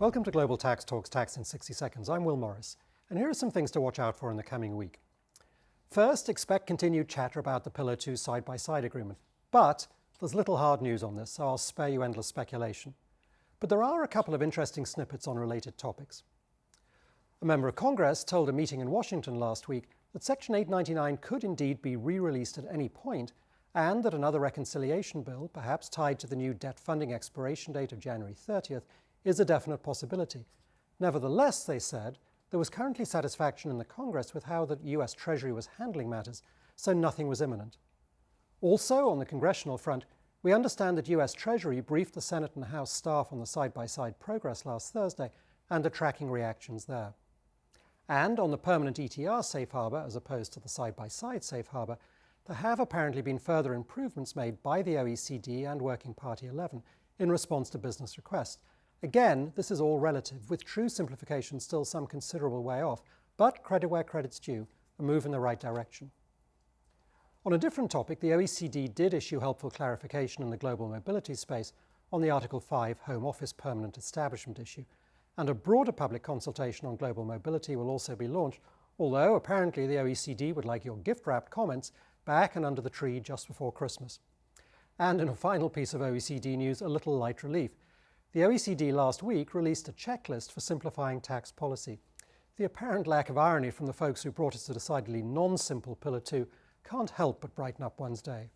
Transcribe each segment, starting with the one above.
Welcome to Global Tax Talks Tax in 60 Seconds. I'm Will Morris, and here are some things to watch out for in the coming week. First, expect continued chatter about the Pillar 2 side-by-side agreement. But there's little hard news on this, so I'll spare you endless speculation. But there are a couple of interesting snippets on related topics. A member of Congress told a meeting in Washington last week that Section 899 could indeed be re-released at any point, and that another reconciliation bill, perhaps tied to the new debt funding expiration date of January 30th, is a definite possibility. Nevertheless, they said, there was currently satisfaction in the Congress with how the US Treasury was handling matters, so nothing was imminent. Also, on the congressional front, we understand that US Treasury briefed the Senate and House staff on the side-by-side progress last Thursday and are tracking reactions there. And on the permanent ETR safe harbour, as opposed to the side-by-side safe harbour, there have apparently been further improvements made by the OECD and Working Party 11 in response to business requests. Again, this is all relative, with true simplification still some considerable way off, but credit where credit's due, a move in the right direction. On a different topic, the OECD did issue helpful clarification in the global mobility space on the Article 5 Home Office permanent establishment issue, and a broader public consultation on global mobility will also be launched, although apparently the OECD would like your gift-wrapped comments back and under the tree just before Christmas. And in a final piece of OECD news, a little light relief. The OECD last week released a checklist for simplifying tax policy. The apparent lack of irony from the folks who brought us a decidedly non-simple Pillar 2 can't help but brighten up one's day.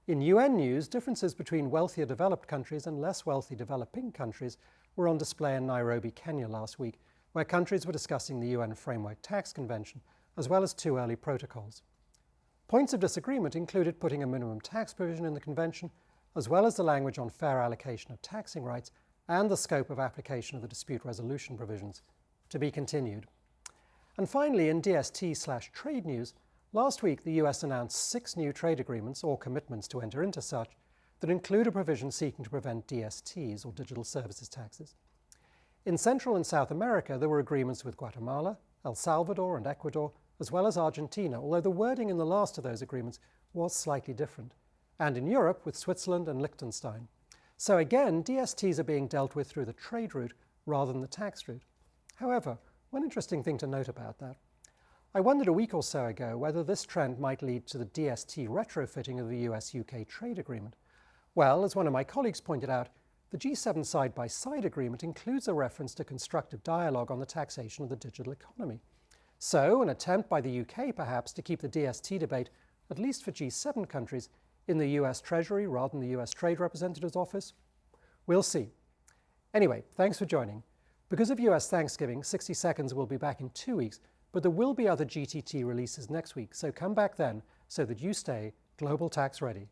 In UN news, differences between wealthier developed countries and less wealthy developing countries were on display in Nairobi, Kenya last week, where countries were discussing the UN Framework Tax Convention, as well as two early protocols. Points of disagreement included putting a minimum tax provision in the convention, as well as the language on fair allocation of taxing rights and the scope of application of the dispute resolution provisions. To be continued. And finally, in DST/trade news, last week the US announced 6 new trade agreements or commitments to enter into such that include a provision seeking to prevent DSTs or digital services taxes. In Central and South America, there were agreements with Guatemala, El Salvador and Ecuador, as well as Argentina, although the wording in the last of those agreements was slightly different. And in Europe with Switzerland and Liechtenstein. So again, DSTs are being dealt with through the trade route rather than the tax route. However, one interesting thing to note about that. I wondered a week or so ago whether this trend might lead to the DST retrofitting of the US-UK trade agreement. Well, as one of my colleagues pointed out, the G7 side-by-side agreement includes a reference to constructive dialogue on the taxation of the digital economy. So, an attempt by the UK perhaps to keep the DST debate, at least for G7 countries, in the US Treasury rather than the US Trade Representative's office? We'll see. Anyway, thanks for joining. Because of US Thanksgiving, 60 Seconds will be back in 2 weeks, but there will be other GTT releases next week, so come back then so that you stay global tax ready.